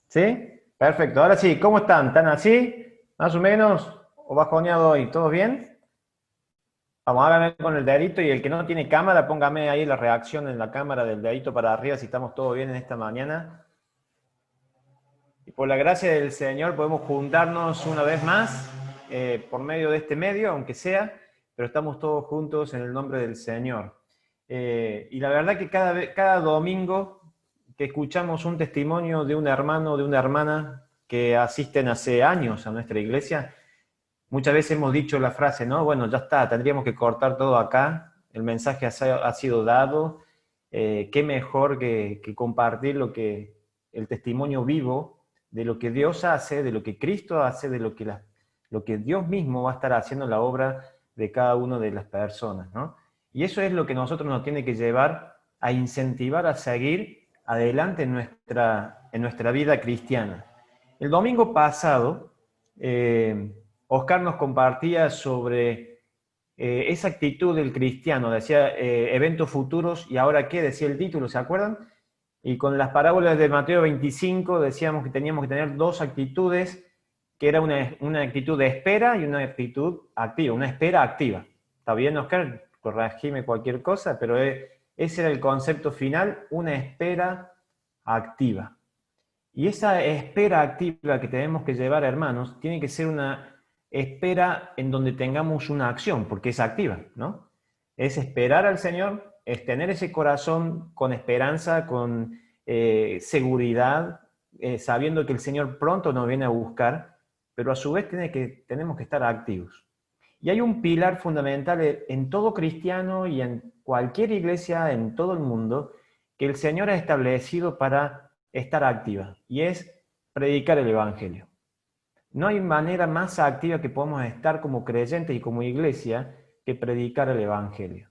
¿Sí? Perfecto. Ahora sí, ¿cómo están? ¿Están así? ¿Más o menos? ¿O bajoneado hoy? ¿Todo bien? Vamos, hágame con el dedito y el que no tiene cámara, póngame ahí la reacción en la cámara del dedito para arriba si estamos todos bien en esta mañana. Y por la gracia del Señor podemos juntarnos una vez más por medio de este medio, aunque sea, pero estamos todos juntos en el nombre del Señor. Y la verdad que cada domingo que escuchamos un testimonio de un hermano o de una hermana que asisten hace años a nuestra iglesia, muchas veces hemos dicho la frase, ¿no? Bueno, ya está, tendríamos que cortar todo acá, el mensaje ha sido dado, qué mejor que compartir el testimonio vivo de lo que Dios hace, de lo que Cristo hace, de lo que Dios mismo va a estar haciendo en la obra de cada una de las personas, ¿no? Y eso es lo que nosotros nos tiene que llevar a incentivar a seguir adelante en nuestra vida cristiana. El domingo pasado, Oscar nos compartía sobre esa actitud del cristiano, decía eventos futuros y ahora qué, decía el título, ¿se acuerdan? Y con las parábolas de Mateo 25 decíamos que teníamos que tener dos actitudes, que era una actitud de espera y una actitud activa, una espera activa. ¿Está bien, Oscar? Corregime cualquier cosa, pero ese era el concepto final, una espera activa. Y esa espera activa que tenemos que llevar, hermanos, tiene que ser una espera en donde tengamos una acción, porque es activa, ¿no? Es esperar al Señor, es tener ese corazón con esperanza, con seguridad, sabiendo que el Señor pronto nos viene a buscar, pero a su vez tenemos que estar activos. Y hay un pilar fundamental en todo cristiano y en cualquier iglesia en todo el mundo que el Señor ha establecido para estar activa, y es predicar el Evangelio. No hay manera más activa que podamos estar como creyentes y como iglesia que predicar el Evangelio.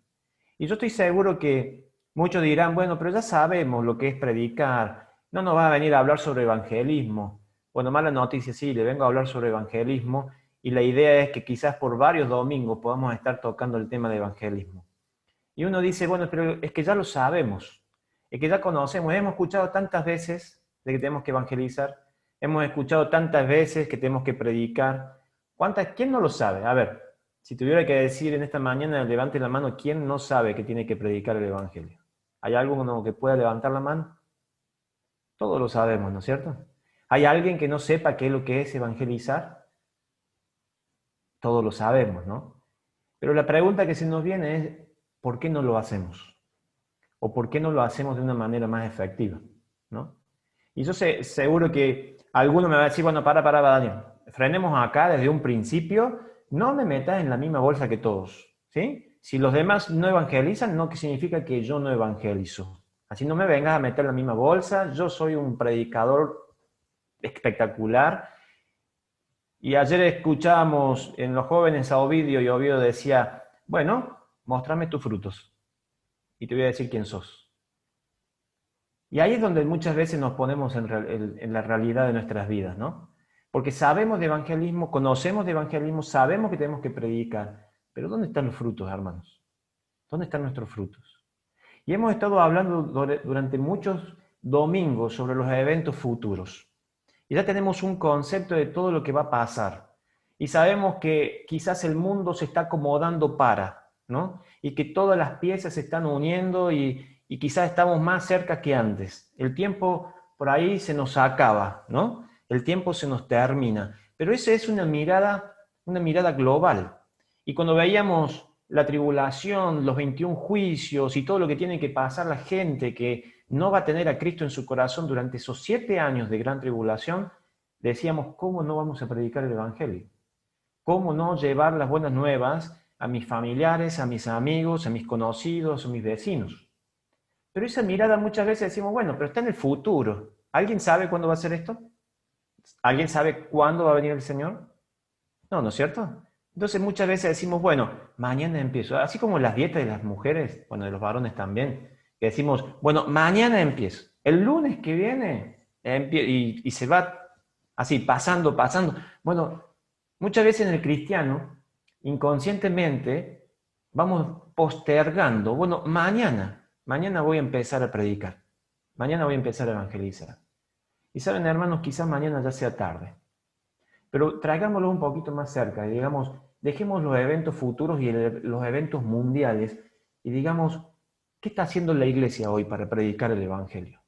Y yo estoy seguro que muchos dirán, bueno, pero ya sabemos lo que es predicar, no nos va a venir a hablar sobre evangelismo. Bueno, mala noticia, sí, le vengo a hablar sobre evangelismo y la idea es que quizás por varios domingos podamos estar tocando el tema de evangelismo. Y uno dice, bueno, pero es que ya lo sabemos, es que ya conocemos, hemos escuchado tantas veces de que tenemos que evangelizar, hemos escuchado tantas veces que tenemos que predicar. ¿Quién no lo sabe? A ver, si tuviera que decir en esta mañana, levante la mano, ¿quién no sabe que tiene que predicar el Evangelio? ¿Hay alguno que pueda levantar la mano? Todos lo sabemos, ¿no es cierto? ¿Hay alguien que no sepa qué es lo que es evangelizar? Todos lo sabemos, ¿no? Pero la pregunta que se nos viene es, ¿por qué no lo hacemos? ¿O por qué no lo hacemos de una manera más efectiva? ¿No? Y yo seguro que alguno me va a decir, bueno, para, Daniel, frenemos acá desde un principio, no me metas en la misma bolsa que todos, ¿sí? Si los demás no evangelizan, no significa que yo no evangelizo. Así no me vengas a meter en la misma bolsa, yo soy un predicador espectacular. Y ayer escuchábamos en los jóvenes a Ovidio y Ovidio decía, bueno, mostrame tus frutos y te voy a decir quién sos. Y ahí es donde muchas veces nos ponemos en la realidad de nuestras vidas, ¿no? Porque sabemos de evangelismo, conocemos de evangelismo, sabemos que tenemos que predicar, pero ¿dónde están los frutos, hermanos? ¿Dónde están nuestros frutos? Y hemos estado hablando durante muchos domingos sobre los eventos futuros. Y ya tenemos un concepto de todo lo que va a pasar. Y sabemos que quizás el mundo se está acomodando para, ¿no? Y que todas las piezas se están uniendo y quizás estamos más cerca que antes. El tiempo por ahí se nos acaba, ¿no? El tiempo se nos termina. Pero esa es una mirada global. Y cuando veíamos la tribulación, los 21 juicios y todo lo que tiene que pasar la gente que no va a tener a Cristo en su corazón durante esos 7 años de gran tribulación, decíamos, ¿cómo no vamos a predicar el Evangelio? ¿Cómo no llevar las buenas nuevas a mis familiares, a mis amigos, a mis conocidos, a mis vecinos? Pero esa mirada muchas veces decimos, bueno, pero está en el futuro. ¿Alguien sabe cuándo va a ser esto? ¿Alguien sabe cuándo va a venir el Señor? No, ¿no es cierto? Entonces muchas veces decimos, bueno, mañana empiezo. Así como las dietas de las mujeres, bueno, de los varones también, que decimos, bueno, mañana empiezo. El lunes que viene, y se va así, pasando. Bueno, muchas veces en el cristiano, inconscientemente, vamos postergando. Bueno, mañana voy a empezar a predicar. Mañana voy a empezar a evangelizar. Y saben, hermanos, quizás mañana ya sea tarde. Pero traigámoslo un poquito más cerca y digamos, dejemos los eventos futuros y los eventos mundiales y digamos, ¿qué está haciendo la iglesia hoy para predicar el Evangelio?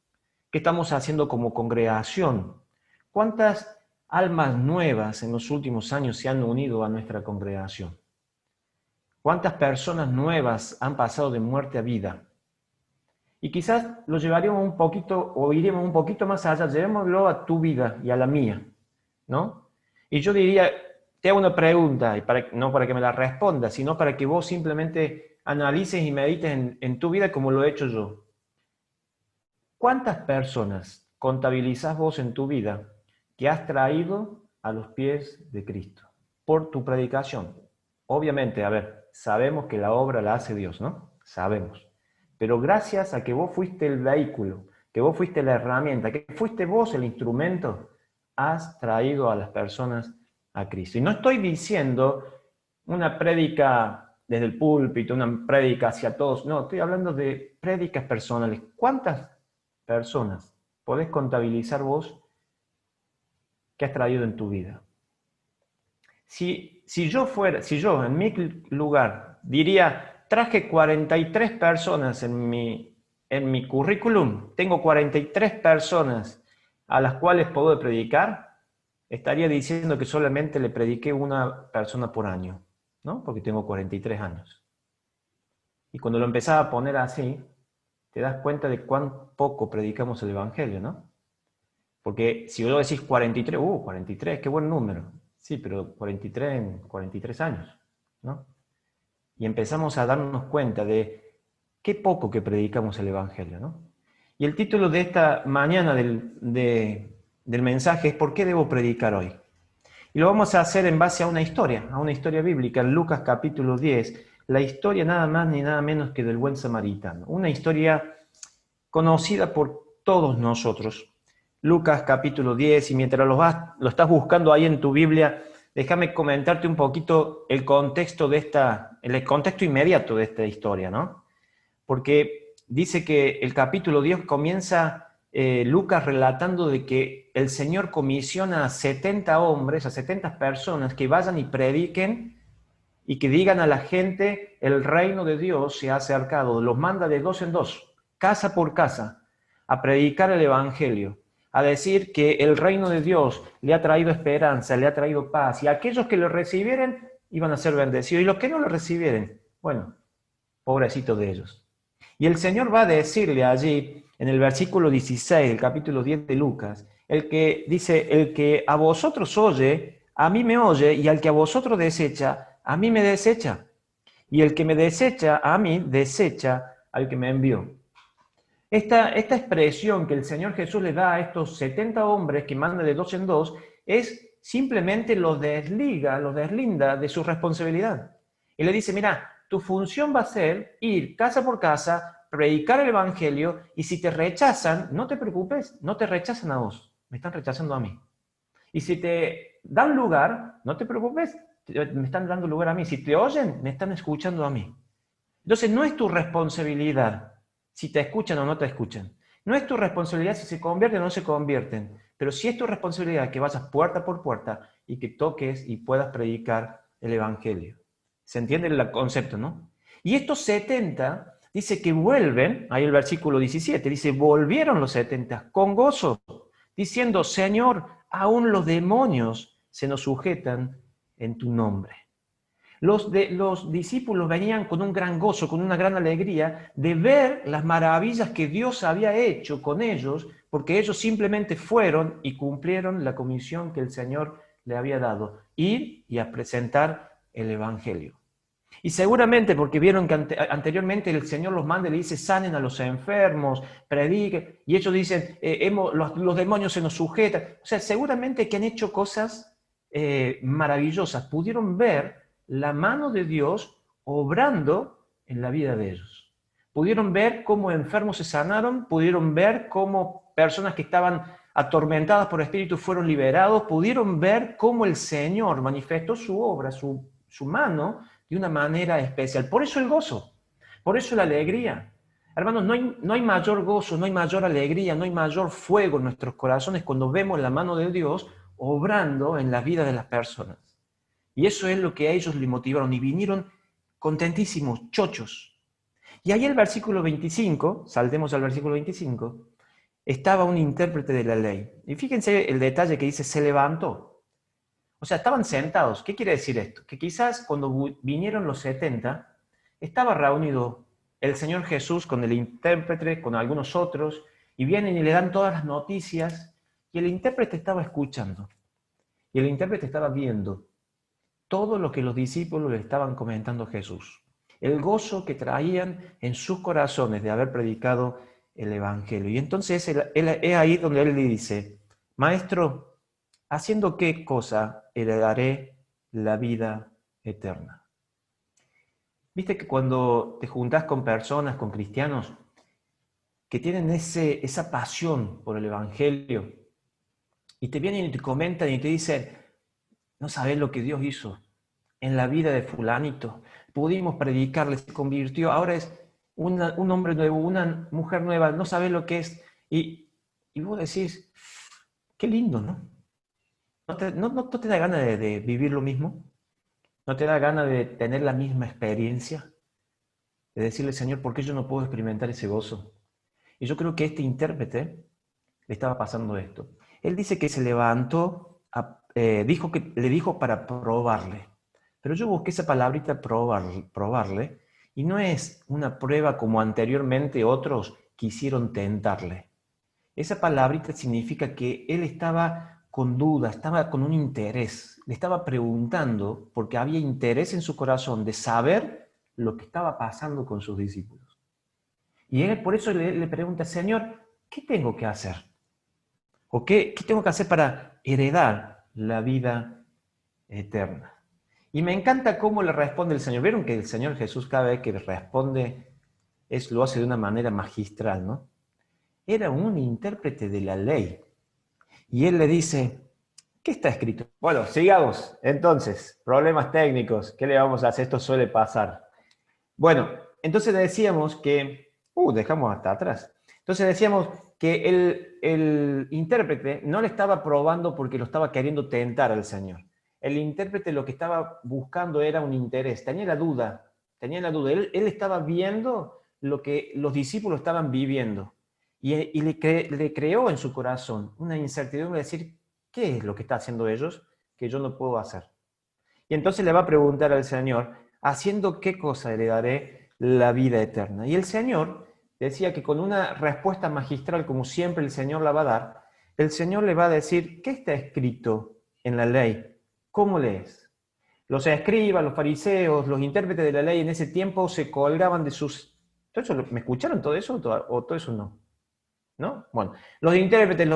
¿Qué estamos haciendo como congregación? ¿Cuántas almas nuevas en los últimos años se han unido a nuestra congregación? ¿Cuántas personas nuevas han pasado de muerte a vida? Y quizás lo llevaríamos un poquito, o iremos un poquito más allá, llevémoslo a tu vida y a la mía, ¿no? Y yo diría, te hago una pregunta, y no para que me la respondas, sino para que vos simplemente analices y medites en tu vida como lo he hecho yo. ¿Cuántas personas contabilizás vos en tu vida que has traído a los pies de Cristo por tu predicación? Obviamente, a ver, sabemos que la obra la hace Dios, ¿no? Sabemos. Pero gracias a que vos fuiste el vehículo, que vos fuiste la herramienta, que fuiste vos el instrumento, has traído a las personas a Cristo. Y no estoy diciendo una prédica desde el púlpito, una prédica hacia todos, no, estoy hablando de prédicas personales. ¿Cuántas personas podés contabilizar vos que has traído en tu vida? Si yo en mi lugar diría, traje 43 personas en mi currículum, tengo 43 personas a las cuales puedo predicar, estaría diciendo que solamente le prediqué una persona por año, ¿no? Porque tengo 43 años. Y cuando lo empezaba a poner así, te das cuenta de cuán poco predicamos el Evangelio, ¿no? Porque si vos decís 43, 43, qué buen número. Sí, pero 43 en 43 años, ¿no? Y empezamos a darnos cuenta de qué poco que predicamos el Evangelio, ¿no? Y el título de esta mañana del mensaje es ¿por qué debo predicar hoy? Y lo vamos a hacer en base a una historia bíblica, en Lucas capítulo 10, la historia nada más ni nada menos que del buen samaritano. Una historia conocida por todos nosotros. Lucas capítulo 10, y mientras lo estás buscando ahí en tu Biblia, déjame comentarte un poquito el contexto el contexto inmediato de esta historia, ¿no? Porque dice que el capítulo 10 comienza Lucas relatando de que el Señor comisiona a 70 hombres, a 70 personas que vayan y prediquen y que digan a la gente el reino de Dios se ha acercado. Los manda de dos en dos, casa por casa, a predicar el Evangelio, a decir que el reino de Dios le ha traído esperanza, le ha traído paz, y aquellos que lo recibieren iban a ser bendecidos, y los que no lo recibieren, bueno, pobrecitos de ellos. Y el Señor va a decirle allí, en el versículo 16, el capítulo 10 de Lucas, el que dice, el que a vosotros oye, a mí me oye, y al que a vosotros desecha, a mí me desecha. Y el que me desecha, a mí desecha al que me envió. Esta expresión que el Señor Jesús le da a estos 70 hombres que manda de dos en dos, es simplemente los deslinda de su responsabilidad. Y le dice, mira, tu función va a ser ir casa por casa, predicar el Evangelio, y si te rechazan, no te preocupes, no te rechazan a vos, me están rechazando a mí. Y si te dan lugar, no te preocupes, me están dando lugar a mí. Si te oyen, me están escuchando a mí. Entonces no es tu responsabilidad si te escuchan o no te escuchan. No es tu responsabilidad si se convierten o no se convierten, pero sí es tu responsabilidad que vayas puerta por puerta y que toques y puedas predicar el Evangelio. ¿Se entiende el concepto, no? Y estos 70, dice que vuelven, ahí el versículo 17, dice, volvieron los 70 con gozo, diciendo, Señor, aún los demonios se nos sujetan en tu nombre. Los discípulos venían con un gran gozo, con una gran alegría de ver las maravillas que Dios había hecho con ellos, porque ellos simplemente fueron y cumplieron la comisión que el Señor le había dado, ir y a presentar el Evangelio. Y seguramente porque vieron que anteriormente el Señor los manda y le dice, sanen a los enfermos, prediquen, y ellos dicen, los demonios se nos sujetan. O sea, seguramente que han hecho cosas maravillosas, pudieron ver la mano de Dios obrando en la vida de ellos. Pudieron ver cómo enfermos se sanaron, pudieron ver cómo personas que estaban atormentadas por espíritus fueron liberados, pudieron ver cómo el Señor manifestó su obra, su mano, de una manera especial. Por eso el gozo, por eso la alegría. Hermanos, no hay mayor gozo, no hay mayor alegría, no hay mayor fuego en nuestros corazones cuando vemos la mano de Dios obrando en la vida de las personas. Y eso es lo que a ellos les motivaron y vinieron contentísimos, chochos. Y ahí el versículo 25, saltemos al versículo 25, estaba un intérprete de la ley. Y fíjense el detalle que dice, se levantó. O sea, estaban sentados. ¿Qué quiere decir esto? Que quizás cuando vinieron los 70, estaba reunido el Señor Jesús con el intérprete, con algunos otros, y vienen y le dan todas las noticias, y el intérprete estaba escuchando, y el intérprete estaba viendo todo lo que los discípulos le estaban comentando a Jesús. El gozo que traían en sus corazones de haber predicado el Evangelio. Y entonces es ahí donde él le dice, Maestro, ¿haciendo qué cosa heredaré la vida eterna? Viste que cuando te juntás con personas, con cristianos, que tienen esa pasión por el Evangelio, y te vienen y te comentan y te dicen, no sabes lo que Dios hizo en la vida de fulanito. Pudimos predicarle, se convirtió, ahora es un hombre nuevo, una mujer nueva, no sabes lo que es. Y vos decís, qué lindo, ¿no? ¿No te da ganas de vivir lo mismo? ¿No te da ganas de tener la misma experiencia? De decirle, Señor, ¿por qué yo no puedo experimentar ese gozo? Y yo creo que este intérprete le estaba pasando esto. Él dice que se levantó, le dijo para probarle. Pero yo busqué esa palabrita probarle, y no es una prueba como anteriormente otros quisieron tentarle. Esa palabrita significa que él estaba con duda, estaba con un interés, le estaba preguntando, porque había interés en su corazón de saber lo que estaba pasando con sus discípulos. Y él por eso le pregunta, Señor, ¿qué tengo que hacer? ¿O qué tengo que hacer para heredar la vida eterna? Y me encanta cómo le responde el Señor. Vieron que el Señor Jesús cada vez que le responde lo hace de una manera magistral, ¿no? Era un intérprete de la ley. Y él le dice, ¿qué está escrito? Bueno, sigamos. Entonces, problemas técnicos. ¿Qué le vamos a hacer? Esto suele pasar. Bueno, entonces decíamos que... dejamos hasta atrás. Entonces decíamos que el intérprete no le estaba probando porque lo estaba queriendo tentar al Señor. El intérprete lo que estaba buscando era un interés, tenía la duda. Él estaba viendo lo que los discípulos estaban viviendo y le creó en su corazón una incertidumbre de decir, ¿qué es lo que están haciendo ellos que yo no puedo hacer? Y entonces le va a preguntar al Señor, ¿haciendo qué cosa le daré la vida eterna? Y el Señor decía que con una respuesta magistral, como siempre el Señor la va a dar, el Señor le va a decir, ¿qué está escrito en la ley? ¿Cómo lees? Los escribas, los fariseos, los intérpretes de la ley en ese tiempo se colgaban de sus... ¿Todo eso, ¿me escucharon todo eso o todo eso no? ¿No? Bueno, los intérpretes,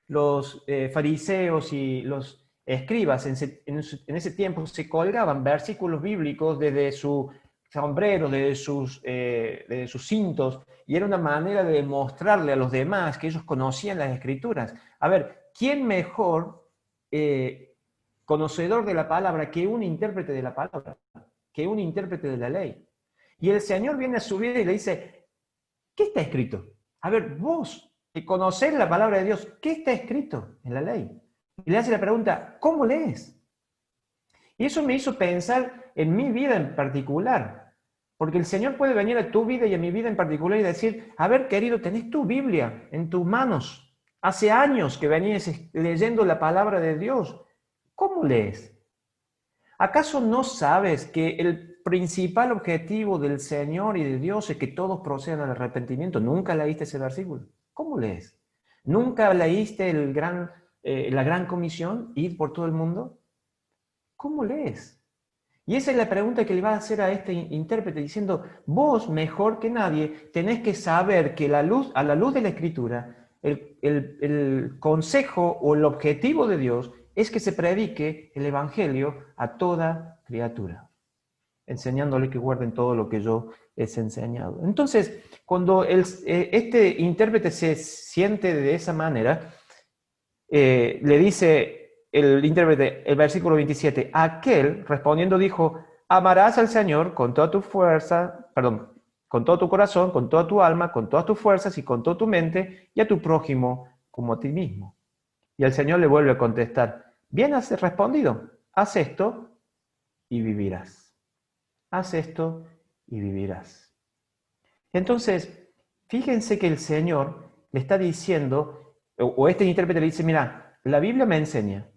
los fariseos y los escribas en ese tiempo se colgaban versículos bíblicos desde su sombrero, desde sus cintos, y era una manera de demostrarle a los demás que ellos conocían las escrituras. A ver, ¿quién mejor conocedor de la palabra que un intérprete de la palabra, que un intérprete de la ley? Y el Señor viene a su vida y le dice, ¿qué está escrito? A ver, vos que conocés la palabra de Dios, ¿qué está escrito en la ley? Y le hace la pregunta, ¿cómo lees? Y eso me hizo pensar en mi vida en particular, porque el Señor puede venir a tu vida y a mi vida en particular y decir, a ver, querido, tenés tu Biblia en tus manos. Hace años que venías leyendo la palabra de Dios. ¿Cómo lees? ¿Acaso no sabes que el principal objetivo del Señor y de Dios es que todos procedan al arrepentimiento? ¿Nunca leíste ese versículo? ¿Cómo lees? ¿Nunca leíste la gran comisión, ir por todo el mundo? ¿Cómo lees? Y esa es la pregunta que le va a hacer a este intérprete, diciendo, vos mejor que nadie tenés que saber que a la luz de la Escritura, el consejo o el objetivo de Dios es que se predique el Evangelio a toda criatura, enseñándole que guarden todo lo que yo les he enseñado. Entonces, cuando este intérprete se siente de esa manera, le dice el intérprete, el versículo 27, aquel respondiendo dijo, amarás al Señor con toda tu fuerza, perdón, con todo tu corazón, con toda tu alma, con todas tus fuerzas y con toda tu mente, y a tu prójimo como a ti mismo. Y el Señor le vuelve a contestar, bien has respondido, haz esto y vivirás. Haz esto y vivirás. Entonces, fíjense que el Señor le está diciendo, o este intérprete le dice, mira, la Biblia me enseña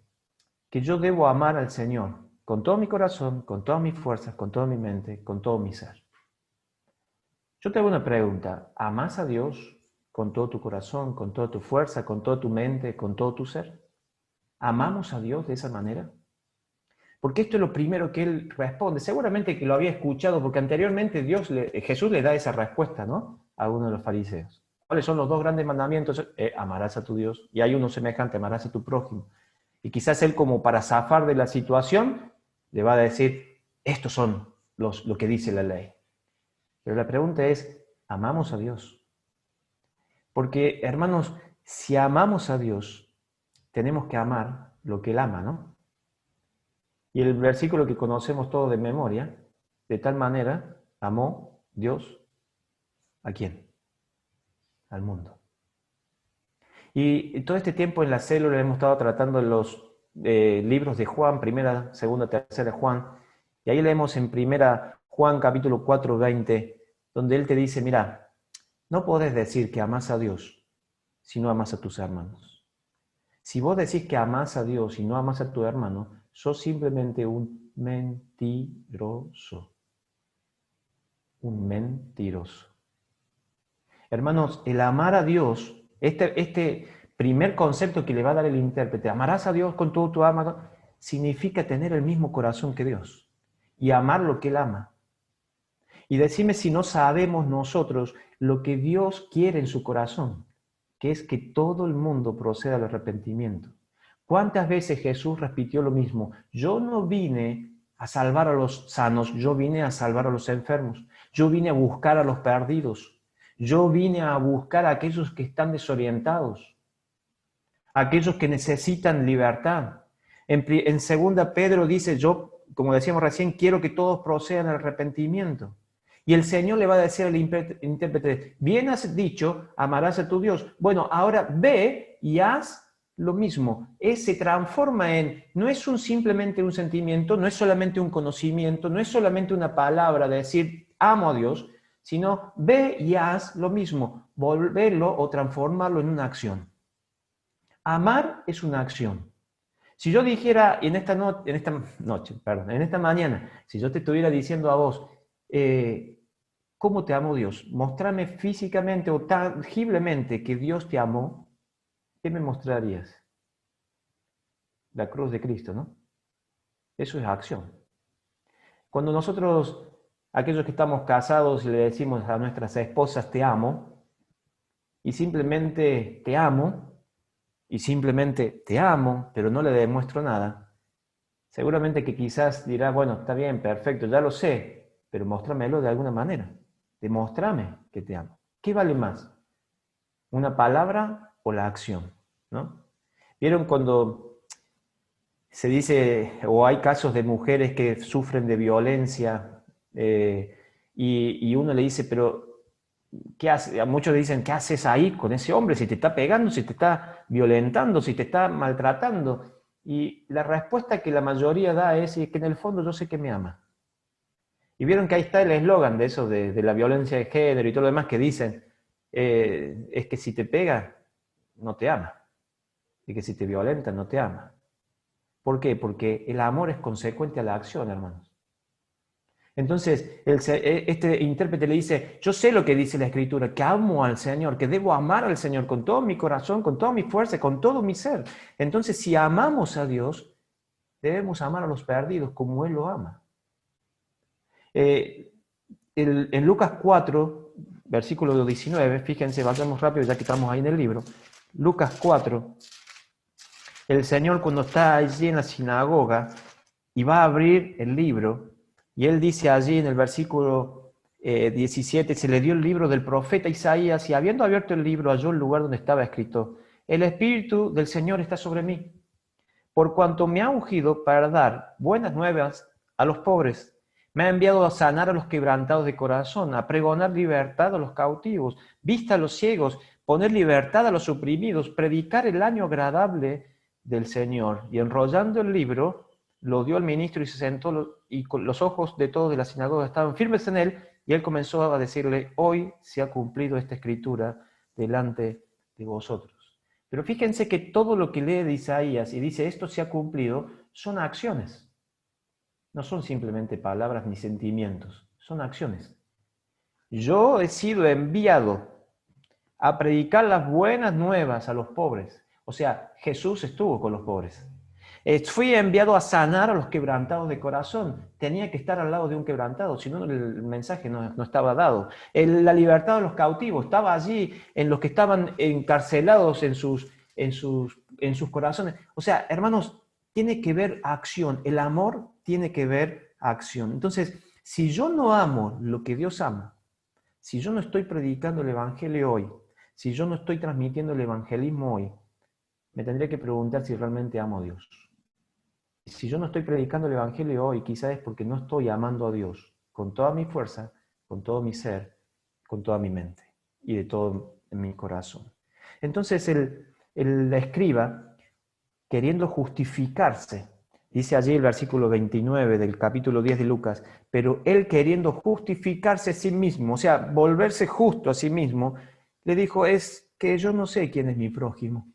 que yo debo amar al Señor con todo mi corazón, con todas mis fuerzas, con toda mi mente, con todo mi ser. Yo te hago una pregunta, ¿amas a Dios con todo tu corazón, con toda tu fuerza, con toda tu mente, con todo tu ser? ¿Amamos a Dios de esa manera? Porque esto es lo primero que él responde. Seguramente que lo había escuchado, porque anteriormente Jesús le da esa respuesta, ¿no? A uno de los fariseos. ¿Cuáles son los dos grandes mandamientos? Amarás a tu Dios, y hay uno semejante, amarás a tu prójimo. Y quizás él, como para zafar de la situación, le va a decir, estos son lo que dice la ley. Pero la pregunta es, ¿amamos a Dios? Porque, hermanos, si amamos a Dios, tenemos que amar lo que Él ama, ¿no? Y el versículo que conocemos todos de memoria, de tal manera amó Dios ¿a quién? Al mundo. Y todo este tiempo en la célula hemos estado tratando los libros de Juan, primera, segunda, tercera Juan, y ahí leemos en primera Juan capítulo 4, 20, donde él te dice, mira, no podés decir que amás a Dios si no amás a tus hermanos. Si vos decís que amás a Dios y no amás a tu hermano, sos simplemente un mentiroso. Un mentiroso. Hermanos, el amar a Dios, este primer concepto que le va a dar el intérprete, amarás a Dios con todo tu alma, significa tener el mismo corazón que Dios y amar lo que Él ama. Y decime si no sabemos nosotros lo que Dios quiere en su corazón, que es que todo el mundo proceda al arrepentimiento. ¿Cuántas veces Jesús repitió lo mismo? Yo no vine a salvar a los sanos, yo vine a salvar a los enfermos, yo vine a buscar a los perdidos, yo vine a buscar a aquellos que están desorientados, a aquellos que necesitan libertad. En 2 Pedro dice, yo, como decíamos recién, quiero que todos procedan al arrepentimiento. Y el Señor le va a decir al intérprete, bien has dicho, amarás a tu Dios. Bueno, ahora ve y haz lo mismo. Se transforma no es simplemente un sentimiento, no es solamente un conocimiento, no es solamente una palabra de decir, amo a Dios, sino ve y haz lo mismo, volverlo o transformarlo en una acción. Amar es una acción. Si yo dijera en esta mañana, si yo te estuviera diciendo a vos, ¿cómo te amo Dios? Mostrame físicamente o tangiblemente que Dios te amó, ¿qué me mostrarías? La cruz de Cristo, ¿no? Eso es acción. Cuando nosotros, aquellos que estamos casados, le decimos a nuestras esposas, te amo, y simplemente te amo, pero no le demuestro nada, seguramente que quizás dirá, bueno, está bien, perfecto, ya lo sé, pero mostrámelo de alguna manera. Demostrame que te amo. ¿Qué vale más? ¿Una palabra o la acción? ¿No? ¿Vieron cuando se dice, o hay casos de mujeres que sufren de violencia, y uno le dice, pero ¿qué hace? A muchos le dicen, ¿qué haces ahí con ese hombre? Si te está pegando, si te está violentando, si te está maltratando. Y la respuesta que la mayoría da es que en el fondo yo sé que me ama. Y vieron que ahí está el eslogan de eso, de la violencia de género y todo lo demás que dicen, es que si te pega, no te ama. Y que si te violenta, no te ama. ¿Por qué? Porque el amor es consecuente a la acción, hermanos. Entonces, este intérprete le dice, yo sé lo que dice la Escritura, que amo al Señor, que debo amar al Señor con todo mi corazón, con toda mi fuerza, con todo mi ser. Entonces, si amamos a Dios, debemos amar a los perdidos como Él lo ama. En Lucas 4, versículo 19, fíjense, vayamos rápido ya que estamos ahí en el libro. Lucas 4, el Señor cuando está allí en la sinagoga y va a abrir el libro, y Él dice allí en el versículo 17, se le dio el libro del profeta Isaías, y habiendo abierto el libro halló el lugar donde estaba escrito, el Espíritu del Señor está sobre mí, por cuanto me ha ungido para dar buenas nuevas a los pobres, Me ha enviado a sanar a los quebrantados de corazón, a pregonar libertad a los cautivos, vista a los ciegos, poner libertad a los oprimidos, predicar el año agradable del Señor. Y enrollando el libro, lo dio al ministro y se sentó, y con los ojos de todos de la sinagoga estaban firmes en él, y él comenzó a decirle: hoy se ha cumplido esta escritura delante de vosotros. Pero fíjense que todo lo que lee de Isaías y dice esto se ha cumplido son acciones. No son simplemente palabras ni sentimientos, son acciones. Yo he sido enviado a predicar las buenas nuevas a los pobres. O sea, Jesús estuvo con los pobres. Fui enviado a sanar a los quebrantados de corazón. Tenía que estar al lado de un quebrantado, si no el mensaje no estaba dado. La libertad de los cautivos estaba allí, en los que estaban encarcelados en sus corazones. O sea, hermanos, tiene que ver acción. El amor tiene que ver acción. Entonces, si yo no amo lo que Dios ama, si yo no estoy predicando el Evangelio hoy, si yo no estoy transmitiendo el evangelismo hoy, me tendría que preguntar si realmente amo a Dios. Si yo no estoy predicando el Evangelio hoy, quizás es porque no estoy amando a Dios con toda mi fuerza, con todo mi ser, con toda mi mente y de todo mi corazón. Entonces el escriba, queriendo justificarse, dice allí el versículo 29 del capítulo 10 de Lucas, pero él queriendo justificarse a sí mismo, o sea, volverse justo a sí mismo, le dijo: es que yo no sé quién es mi prójimo.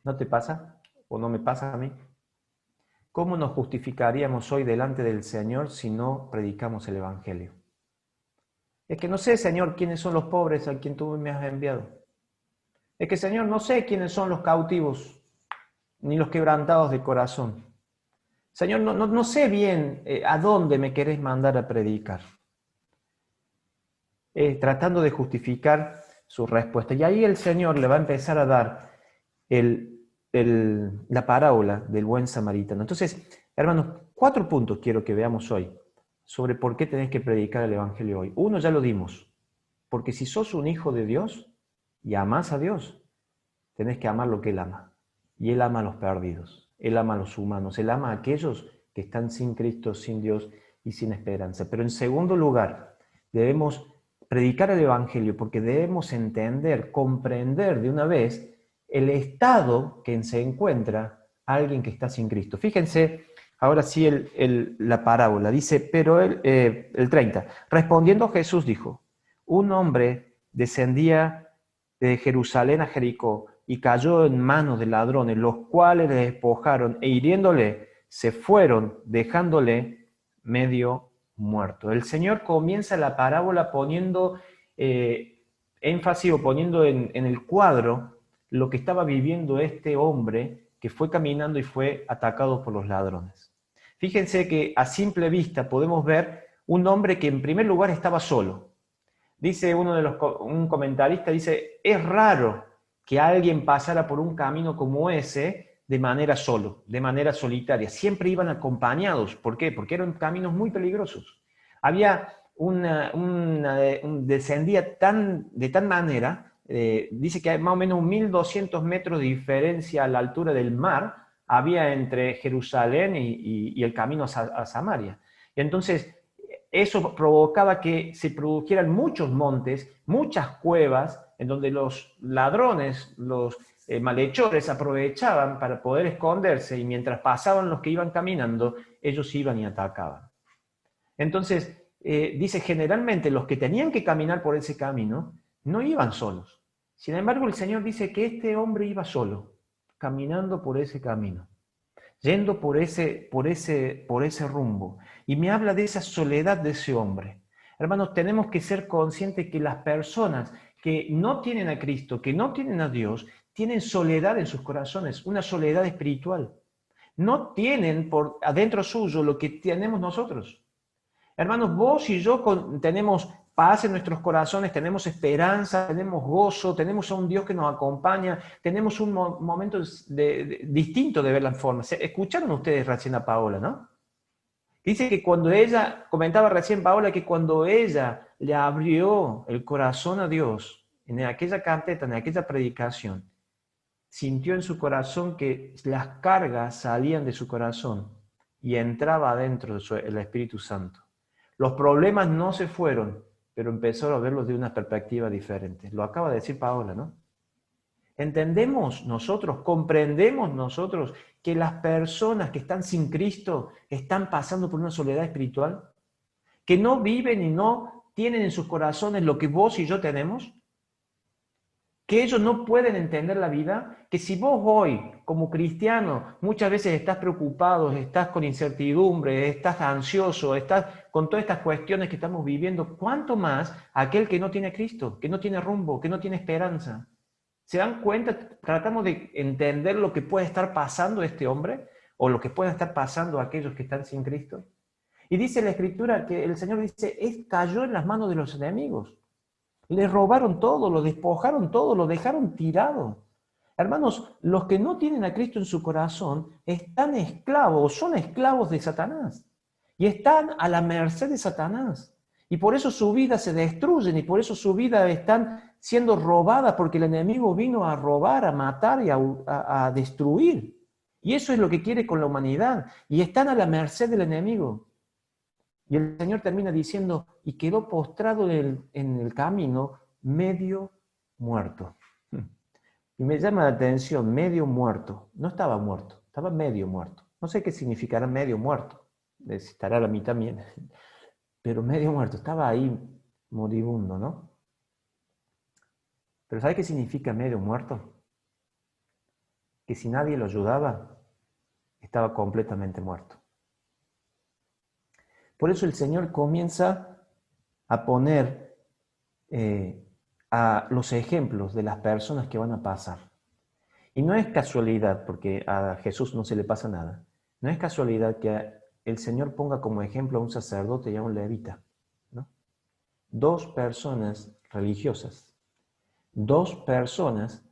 ¿No te pasa? ¿O no me pasa a mí? ¿Cómo nos justificaríamos hoy delante del Señor si no predicamos el Evangelio? Es que no sé, Señor, quiénes son los pobres a quien tú me has enviado. Es que, Señor, no sé quiénes son los cautivos, ni los quebrantados de corazón. Señor, no sé bien a dónde me querés mandar a predicar. Tratando de justificar su respuesta. Y ahí el Señor le va a empezar a dar la parábola del buen samaritano. Entonces, hermanos, 4 puntos quiero que veamos hoy sobre por qué tenés que predicar el Evangelio hoy. Uno ya lo dimos, porque si sos un hijo de Dios y amás a Dios, tenés que amar lo que Él ama. Y Él ama a los perdidos, Él ama a los humanos, Él ama a aquellos que están sin Cristo, sin Dios y sin esperanza. Pero en segundo lugar, debemos predicar el Evangelio porque debemos entender, comprender de una vez el estado que se encuentra alguien que está sin Cristo. Fíjense, ahora sí la parábola, dice, pero el 30, respondiendo Jesús dijo: un hombre descendía de Jerusalén a Jericó y cayó en manos de ladrones, los cuales le despojaron e hiriéndole se fueron, dejándole medio muerto. El Señor comienza la parábola poniendo énfasis o poniendo en el cuadro lo que estaba viviendo este hombre que fue caminando y fue atacado por los ladrones. Fíjense que a simple vista podemos ver un hombre que en primer lugar estaba solo. Dice un comentarista, dice: es raro que alguien pasara por un camino como ese de manera solo, de manera solitaria. Siempre iban acompañados. ¿Por qué? Porque eran caminos muy peligrosos. Había descendía de tal manera, dice que hay más o menos 1200 metros de diferencia a la altura del mar había entre Jerusalén y el camino a Samaria. Entonces, eso provocaba que se produjeran muchos montes, muchas cuevas, en donde los ladrones, los malhechores aprovechaban para poder esconderse y mientras pasaban los que iban caminando, ellos iban y atacaban. Entonces, dice, generalmente los que tenían que caminar por ese camino no iban solos. Sin embargo, el Señor dice que este hombre iba solo, caminando por ese camino, yendo por ese rumbo. Y me habla de esa soledad de ese hombre. Hermanos, tenemos que ser conscientes que las personas que no tienen a Cristo, que no tienen a Dios, tienen soledad en sus corazones, una soledad espiritual. No tienen por adentro suyo lo que tenemos nosotros. Hermanos, vos y yo tenemos paz en nuestros corazones, tenemos esperanza, tenemos gozo, tenemos a un Dios que nos acompaña, tenemos un momento distinto de ver las formas. Escucharon ustedes recién a Paola, ¿no? Dice que cuando ella, comentaba recién Paola, que cuando ella le abrió el corazón a Dios, en aquella canteta, en aquella predicación, sintió en su corazón que las cargas salían de su corazón y entraba adentro el Espíritu Santo. Los problemas no se fueron, pero empezó a verlos de una perspectiva diferente. Lo acaba de decir Paola, ¿no? ¿Entendemos nosotros, comprendemos nosotros que las personas que están sin Cristo están pasando por una soledad espiritual? ¿Que no viven y no tienen en sus corazones lo que vos y yo tenemos? ¿Que ellos no pueden entender la vida? Que si vos hoy, como cristiano, muchas veces estás preocupado, estás con incertidumbre, estás ansioso, estás con todas estas cuestiones que estamos viviendo, ¿cuánto más aquel que no tiene a Cristo, que no tiene rumbo, que no tiene esperanza? ¿Se dan cuenta? Tratamos de entender lo que puede estar pasando a este hombre o lo que puede estar pasando a aquellos que están sin Cristo. Y dice la Escritura que el Señor dice, cayó en las manos de los enemigos. Le robaron todo, lo despojaron todo, lo dejaron tirado. Hermanos, los que no tienen a Cristo en su corazón están esclavos, son esclavos de Satanás. Y están a la merced de Satanás. Y por eso su vida se destruyen y por eso su vida están siendo robadas porque el enemigo vino a robar, a matar y a destruir. Y eso es lo que quiere con la humanidad. Y están a la merced del enemigo. Y el Señor termina diciendo, y quedó postrado en el camino, medio muerto. Y me llama la atención, medio muerto. No estaba muerto, estaba medio muerto. No sé qué significará medio muerto. Estará la mitad también. Pero medio muerto, estaba ahí moribundo, ¿no? Pero ¿sabe qué significa medio muerto? Que si nadie lo ayudaba, estaba completamente muerto. Por eso el Señor comienza a poner a los ejemplos de las personas que van a pasar. Y no es casualidad, porque a Jesús no se le pasa nada, no es casualidad que el Señor ponga como ejemplo a un sacerdote y a un levita, ¿no? Dos personas religiosas, dos personas,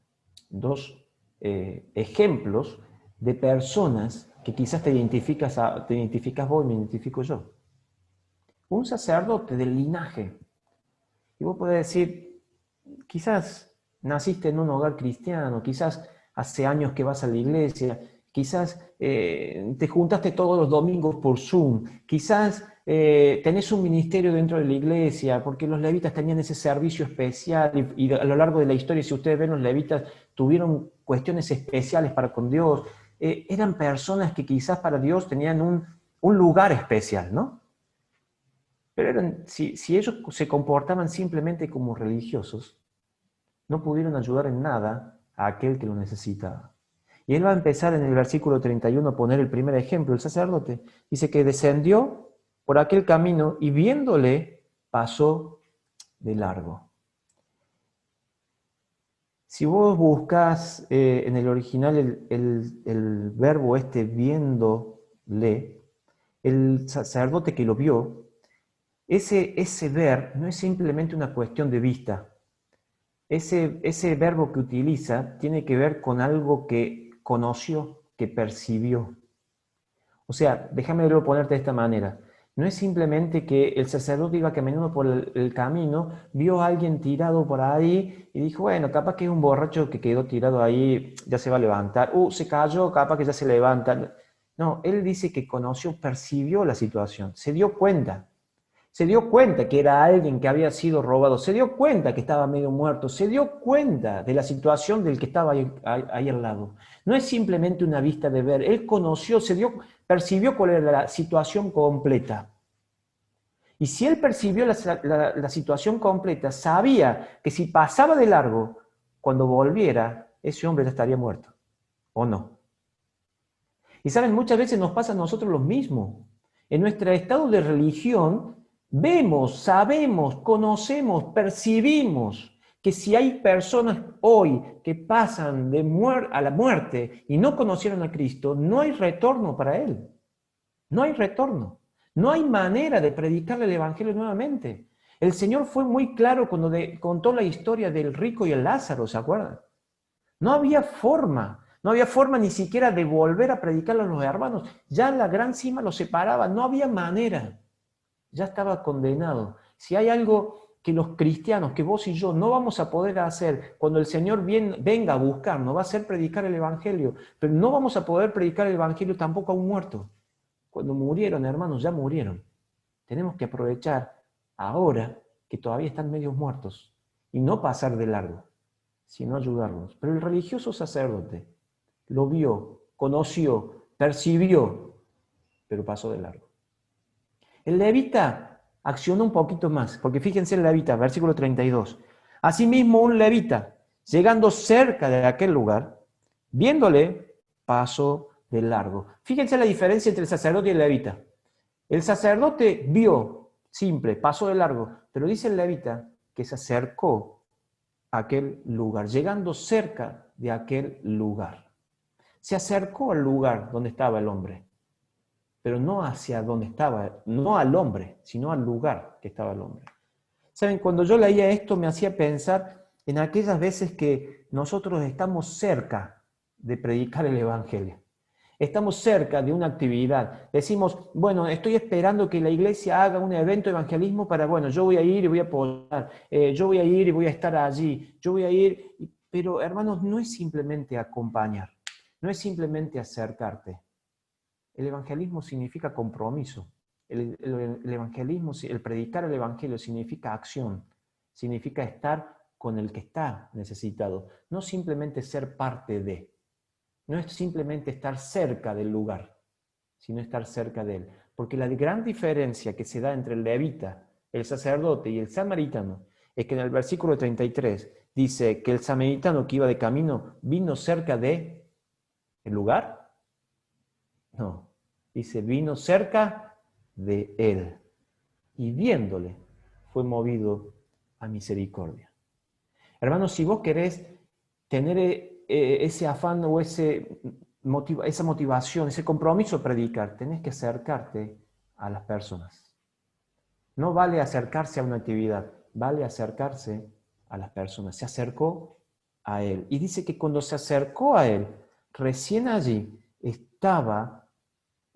dos ejemplos de personas que quizás te identificas vos y me identifico yo. Un sacerdote del linaje. Y vos podés decir, quizás naciste en un hogar cristiano, quizás hace años que vas a la iglesia, quizás te juntaste todos los domingos por Zoom, quizás tenés un ministerio dentro de la iglesia, porque los levitas tenían ese servicio especial y a lo largo de la historia, si ustedes ven, los levitas tuvieron cuestiones especiales para con Dios. Eran personas que quizás para Dios tenían un lugar especial, ¿no? Pero si ellos se comportaban simplemente como religiosos, no pudieron ayudar en nada a aquel que lo necesitaba. Y él va a empezar en el versículo 31 a poner el primer ejemplo. El sacerdote dice que descendió por aquel camino y viéndole pasó de largo. Si vos buscas en el original el verbo viéndole, el sacerdote que lo vio, ese ver no es simplemente una cuestión de vista. Ese verbo que utiliza tiene que ver con algo que conoció, que percibió. O sea, déjame ponerte de esta manera. No es simplemente que el sacerdote iba caminando por el camino, vio a alguien tirado por ahí y dijo, bueno, capaz que es un borracho que quedó tirado ahí, ya se va a levantar. Se cayó, capaz que ya se levanta. No, él dice que conoció, percibió la situación, se dio cuenta. Se dio cuenta que era alguien que había sido robado, se dio cuenta que estaba medio muerto, se dio cuenta de la situación del que estaba ahí al lado. No es simplemente una vista de ver, él conoció, percibió cuál era la situación completa. Y si él percibió la situación completa, sabía que si pasaba de largo, cuando volviera, ese hombre ya estaría muerto, ¿o no? Y saben, muchas veces nos pasa a nosotros lo mismo. En nuestro estado de religión, vemos, sabemos, conocemos, percibimos que si hay personas hoy que pasan a la muerte y no conocieron a Cristo, no hay retorno para él. No hay retorno. No hay manera de predicarle el Evangelio nuevamente. El Señor fue muy claro cuando contó la historia del rico y el Lázaro, ¿se acuerdan? No había forma. No había forma ni siquiera de volver a predicarle a los hermanos. Ya la gran cima los separaba. No había manera. Ya estaba condenado. Si hay algo que los cristianos, que vos y yo no vamos a poder hacer cuando el Señor venga a buscarnos, va a ser predicar el Evangelio, pero no vamos a poder predicar el Evangelio tampoco a un muerto. Cuando murieron, hermanos, ya murieron. Tenemos que aprovechar ahora que todavía están medios muertos y no pasar de largo, sino ayudarlos. Pero el religioso sacerdote lo vio, conoció, percibió, pero pasó de largo. El levita accionó un poquito más, porque fíjense el levita, versículo 32. Asimismo, un levita, llegando cerca de aquel lugar, viéndole, pasó de largo. Fíjense la diferencia entre el sacerdote y el levita. El sacerdote vio, simple, pasó de largo, pero dice el levita que se acercó a aquel lugar, llegando cerca de aquel lugar. Se acercó al lugar donde estaba el hombre, pero no hacia donde estaba, no al hombre, sino al lugar que estaba el hombre. ¿Saben? Cuando yo leía esto me hacía pensar en aquellas veces que nosotros estamos cerca de predicar el Evangelio. Estamos cerca de una actividad. Decimos, bueno, estoy esperando que la iglesia haga un evento de evangelismo para, bueno, yo voy a ir y voy a apoyar, yo voy a ir y voy a estar allí, yo voy a ir. Pero, hermanos, no es simplemente acompañar, no es simplemente acercarte. El evangelismo significa compromiso. El evangelismo, el predicar el evangelio significa acción, significa estar con el que está necesitado, no simplemente ser parte de. No es simplemente estar cerca del lugar, sino estar cerca de él. Porque la gran diferencia que se da entre el levita, el sacerdote y el samaritano es que en el versículo 33 dice que el samaritano que iba de camino vino cerca de el lugar. No, dice vino cerca de él y viéndole fue movido a misericordia. Hermanos, si vos querés tener ese afán o esa motivación, ese compromiso de predicar, tenés que acercarte a las personas. No vale acercarse a una actividad, vale acercarse a las personas. Se acercó a él. Y dice que cuando se acercó a él, recién allí estaba,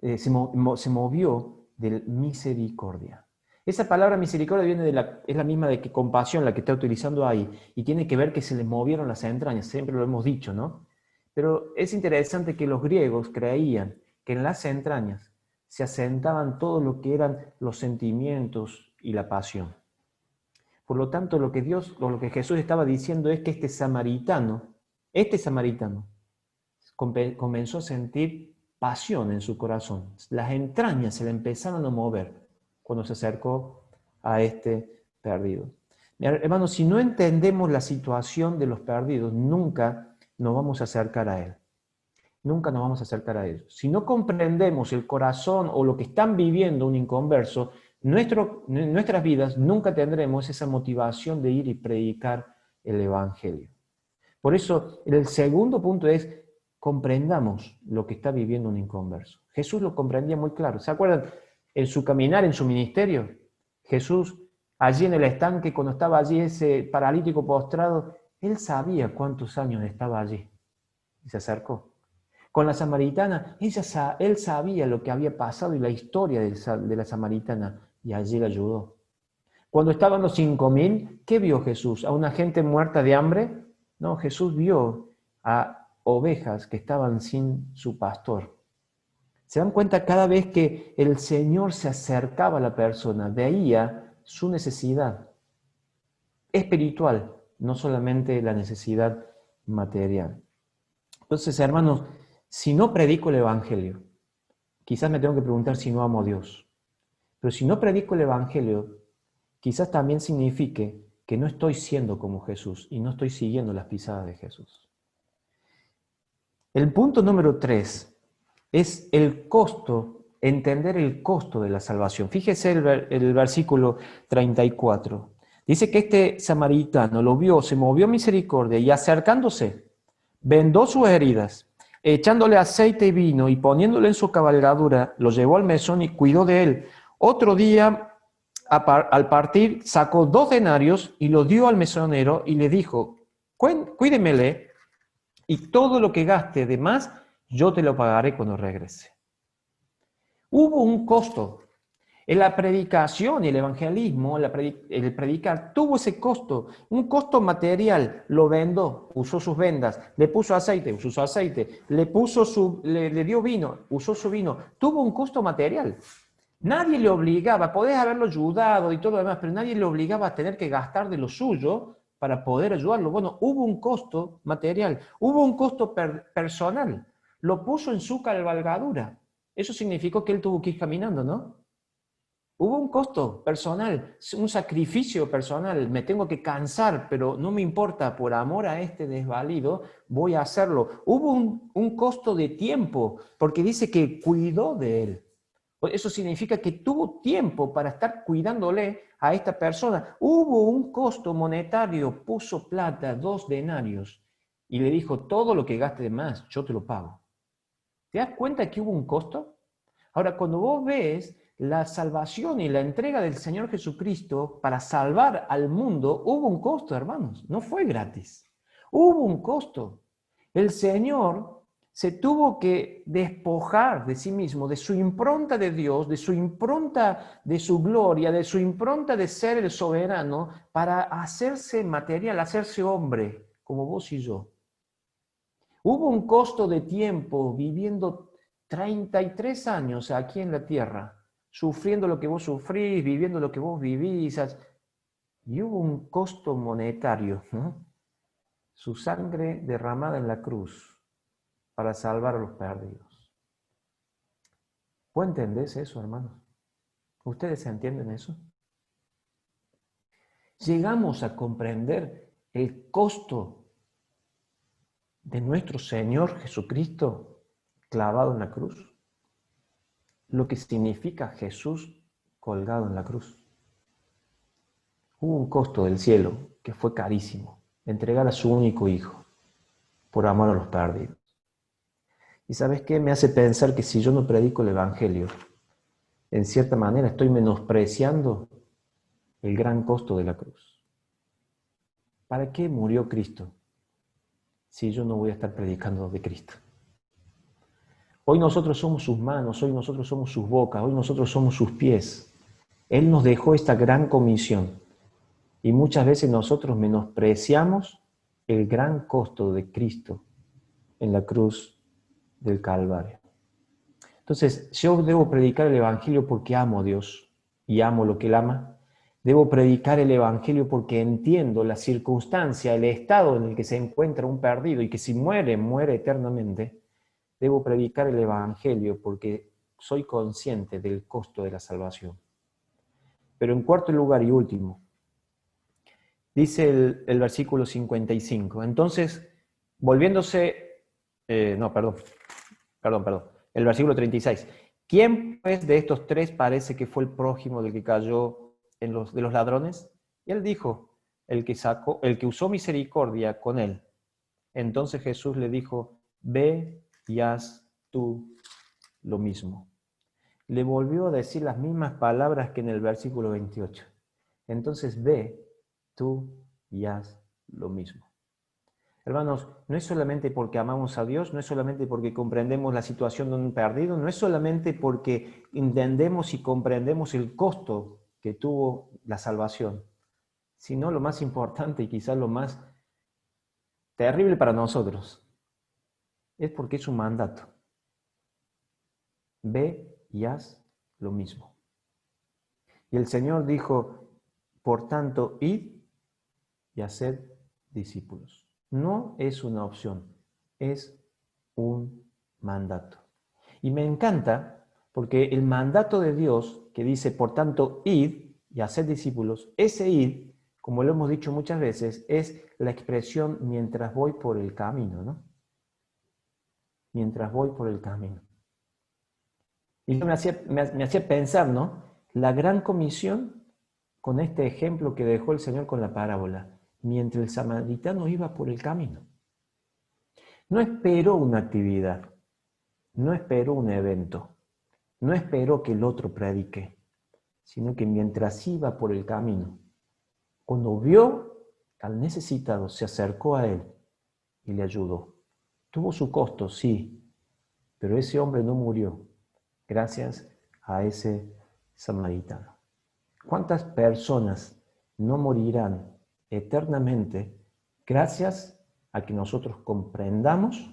se movió de misericordia. Esa palabra misericordia viene es la misma de que compasión, la que está utilizando ahí, y tiene que ver que se le movieron las entrañas, siempre lo hemos dicho, ¿no? Pero es interesante que los griegos creían que en las entrañas se asentaban todo lo que eran los sentimientos y la pasión. Por lo tanto, lo que Jesús estaba diciendo es que este samaritano comenzó a sentir pasión en su corazón. Las entrañas se le empezaron a mover cuando se acercó a este perdido. Hermanos, si no entendemos la situación de los perdidos, nunca nos vamos a acercar a Él. Nunca nos vamos a acercar a ellos. Si no comprendemos el corazón o lo que están viviendo un inconverso, nuestras vidas nunca tendremos esa motivación de ir y predicar el Evangelio. Por eso, el segundo punto es, comprendamos lo que está viviendo un inconverso. Jesús lo comprendía muy claro. ¿Se acuerdan? En su caminar, en su ministerio, Jesús, allí en el estanque, cuando estaba allí ese paralítico postrado, él sabía cuántos años estaba allí y se acercó. Con la samaritana, él sabía lo que había pasado y la historia de la samaritana y allí la ayudó. Cuando estaban los 5.000, ¿qué vio Jesús? ¿A una gente muerta de hambre? No, Jesús vio a ovejas que estaban sin su pastor. Se dan cuenta cada vez que el Señor se acercaba a la persona, veía su necesidad espiritual, no solamente la necesidad material. Entonces, hermanos, si no predico el Evangelio, quizás me tengo que preguntar si no amo a Dios. Pero si no predico el Evangelio, quizás también signifique que no estoy siendo como Jesús y no estoy siguiendo las pisadas de Jesús. El punto número 3 es el costo, entender el costo de la salvación. Fíjese el versículo 34. Dice que este samaritano lo vio, se movió misericordia y acercándose, vendó sus heridas, echándole aceite y vino y poniéndole en su cabalgadura, lo llevó al mesón y cuidó de él. Otro día, al partir, sacó 2 denarios y lo dio al mesonero y le dijo, cuídemele y todo lo que gaste de más, yo te lo pagaré cuando regrese. Hubo un costo. La predicación y el evangelismo, el predicar, tuvo ese costo, un costo material. Lo vendó, usó sus vendas, le puso aceite, usó su aceite, le dio vino, usó su vino. Tuvo un costo material. Nadie le obligaba, podés haberlo ayudado y todo lo demás, pero nadie le obligaba a tener que gastar de lo suyo para poder ayudarlo. Bueno, hubo un costo material, hubo un costo personal. Lo puso en su cabalgadura. Eso significó que él tuvo que ir caminando, ¿no? Hubo un costo personal, un sacrificio personal. Me tengo que cansar, pero no me importa, por amor a este desvalido, voy a hacerlo. Hubo un costo de tiempo, porque dice que cuidó de él. Eso significa que tuvo tiempo para estar cuidándole a esta persona. Hubo un costo monetario, puso plata, 2 denarios, y le dijo, todo lo que gaste de más, yo te lo pago. ¿Te das cuenta que hubo un costo? Ahora, cuando vos ves la salvación y la entrega del Señor Jesucristo para salvar al mundo, hubo un costo, hermanos. No fue gratis. Hubo un costo. El Señor se tuvo que despojar de sí mismo, de su impronta de Dios, de su impronta de su gloria, de su impronta de ser el soberano, para hacerse material, hacerse hombre, como vos y yo. Hubo un costo de tiempo viviendo 33 años aquí en la tierra, sufriendo lo que vos sufrís, viviendo lo que vos vivís, y hubo un costo monetario, ¿no? Su sangre derramada en la cruz para salvar a los perdidos. ¿Vos entendés eso, hermanos? ¿Ustedes entienden eso? Llegamos a comprender el costo de nuestro Señor Jesucristo clavado en la cruz. Lo que significa Jesús colgado en la cruz. Hubo un costo del cielo que fue carísimo, entregar a su único hijo por amor a los perdidos. ¿Y sabes qué? Me hace pensar que si yo no predico el Evangelio, en cierta manera estoy menospreciando el gran costo de la cruz. ¿Para qué murió Cristo si yo no voy a estar predicando de Cristo? Hoy nosotros somos sus manos, hoy nosotros somos sus bocas, hoy nosotros somos sus pies. Él nos dejó esta gran comisión y muchas veces nosotros menospreciamos el gran costo de Cristo en la cruz del Calvario. Entonces, yo debo predicar el Evangelio porque amo a Dios y amo lo que Él ama. Debo predicar el Evangelio porque entiendo la circunstancia, el estado en el que se encuentra un perdido y que si muere, muere eternamente. Debo predicar el Evangelio porque soy consciente del costo de la salvación. Pero en cuarto lugar y último, dice el versículo 55. Entonces, volviéndose, perdón, el versículo 36. ¿Quién pues de estos tres parece que fue el prójimo del que cayó de los ladrones? Y él dijo, el que usó misericordia con él. Entonces Jesús le dijo, ve y haz tú lo mismo. Le volvió a decir las mismas palabras que en el versículo 28. Entonces ve tú y haz lo mismo. Hermanos, no es solamente porque amamos a Dios, no es solamente porque comprendemos la situación de un perdido, no es solamente porque entendemos y comprendemos el costo que tuvo la salvación, sino lo más importante y quizás lo más terrible para nosotros, es porque es un mandato. Ve y haz lo mismo. Y el Señor dijo, por tanto, id y haced discípulos. No es una opción, es un mandato. Y me encanta porque el mandato de Dios que dice, por tanto, id y haced discípulos, ese id, como lo hemos dicho muchas veces, es la expresión mientras voy por el camino, ¿no? Mientras voy por el camino. Y me hacía pensar, ¿no? La gran comisión con este ejemplo que dejó el Señor con la parábola, mientras el samaritano iba por el camino. No esperó una actividad, no esperó un evento, no esperó que el otro predique, sino que mientras iba por el camino, cuando vio al necesitado, se acercó a él y le ayudó. Tuvo su costo, sí, pero ese hombre no murió gracias a ese samaritano. ¿Cuántas personas no morirán eternamente gracias a que nosotros comprendamos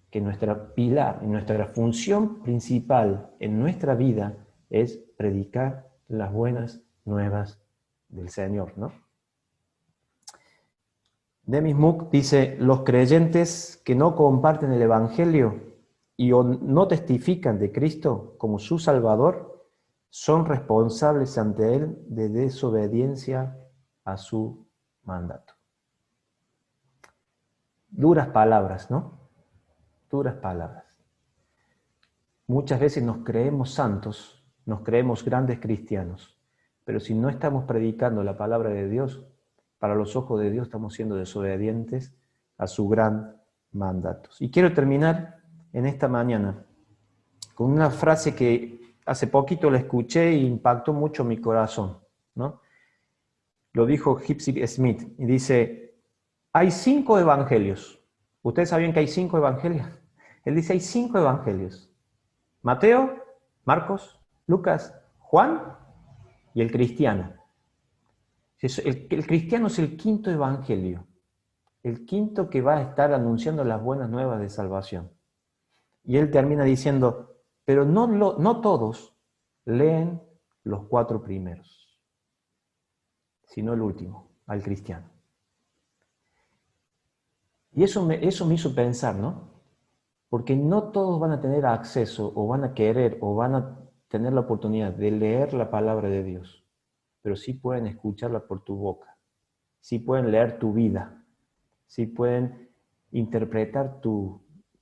que nuestra pilar y nuestra función principal en nuestra vida es predicar las buenas nuevas del Señor, ¿no? Demis Muk dice, los creyentes que no comparten el Evangelio y no testifican de Cristo como su Salvador, son responsables ante Él de desobediencia a su mandato. Duras palabras, ¿no? Duras palabras. Muchas veces nos creemos santos, nos creemos grandes cristianos, pero si no estamos predicando la palabra de Dios, para los ojos de Dios estamos siendo desobedientes a su gran mandato. Y quiero terminar en esta mañana con una frase que hace poquito la escuché e impactó mucho mi corazón, ¿no? Lo dijo Gypsy Smith y dice, hay 5 evangelios. ¿Ustedes sabían que hay 5 evangelios? Él dice, hay 5 evangelios. Mateo, Marcos, Lucas, Juan y el cristiano. El cristiano es el 5.º evangelio, el 5.º que va a estar anunciando las buenas nuevas de salvación. Y él termina diciendo, pero no todos leen los 4 primeros, sino el último, al cristiano. Y eso me hizo pensar, ¿no? Porque no todos van a tener acceso, o van a querer, o van a tener la oportunidad de leer la palabra de Dios, pero sí pueden escucharla por tu boca, sí pueden leer tu vida, sí pueden interpretar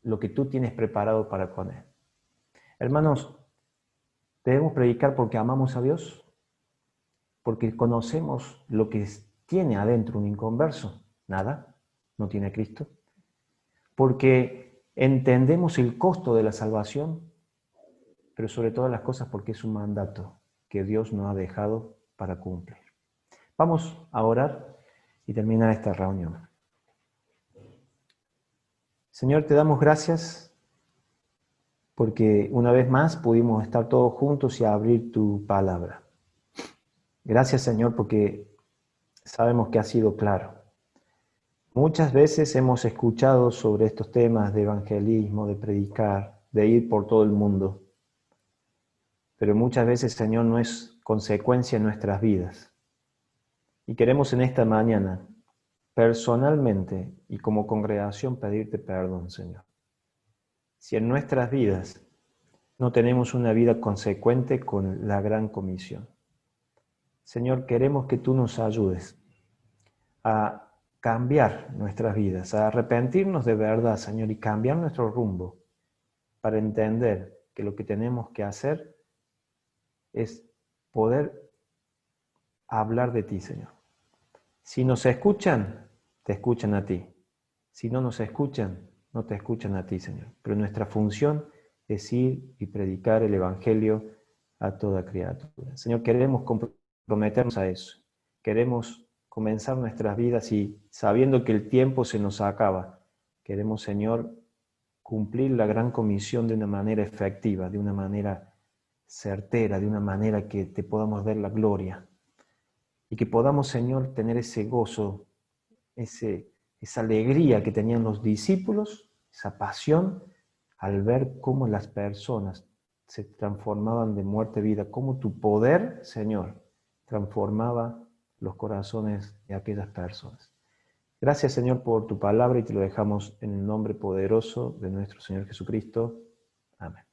lo que tú tienes preparado para con Él. Hermanos, debemos predicar porque amamos a Dios, porque conocemos lo que tiene adentro un inconverso, nada, no tiene a Cristo, porque entendemos el costo de la salvación, pero sobre todas las cosas porque es un mandato que Dios nos ha dejado para cumplir. Vamos a orar y terminar esta reunión. Señor, te damos gracias porque una vez más pudimos estar todos juntos y abrir tu palabra. Gracias, Señor, porque sabemos que ha sido claro. Muchas veces hemos escuchado sobre estos temas de evangelismo, de predicar, de ir por todo el mundo, pero muchas veces, Señor, no es consecuencia en nuestras vidas. Y queremos en esta mañana, personalmente y como congregación, pedirte perdón, Señor. Si en nuestras vidas no tenemos una vida consecuente con la gran comisión. Señor, queremos que tú nos ayudes a cambiar nuestras vidas, a arrepentirnos de verdad, Señor, y cambiar nuestro rumbo para entender que lo que tenemos que hacer es poder hablar de ti, Señor. Si nos escuchan, te escuchan a ti. Si no nos escuchan, no te escuchan a ti, Señor. Pero nuestra función es ir y predicar el Evangelio a toda criatura. Señor, queremos comprometernos a eso. Queremos comenzar nuestras vidas y sabiendo que el tiempo se nos acaba, queremos, Señor, cumplir la gran comisión de una manera efectiva, de una manera certera, de una manera que te podamos ver la gloria. Y que podamos, Señor, tener ese gozo, esa alegría que tenían los discípulos, esa pasión, al ver cómo las personas se transformaban de muerte a vida, cómo tu poder, Señor, transformaba los corazones de aquellas personas. Gracias, Señor, por tu palabra y te lo dejamos en el nombre poderoso de nuestro Señor Jesucristo. Amén.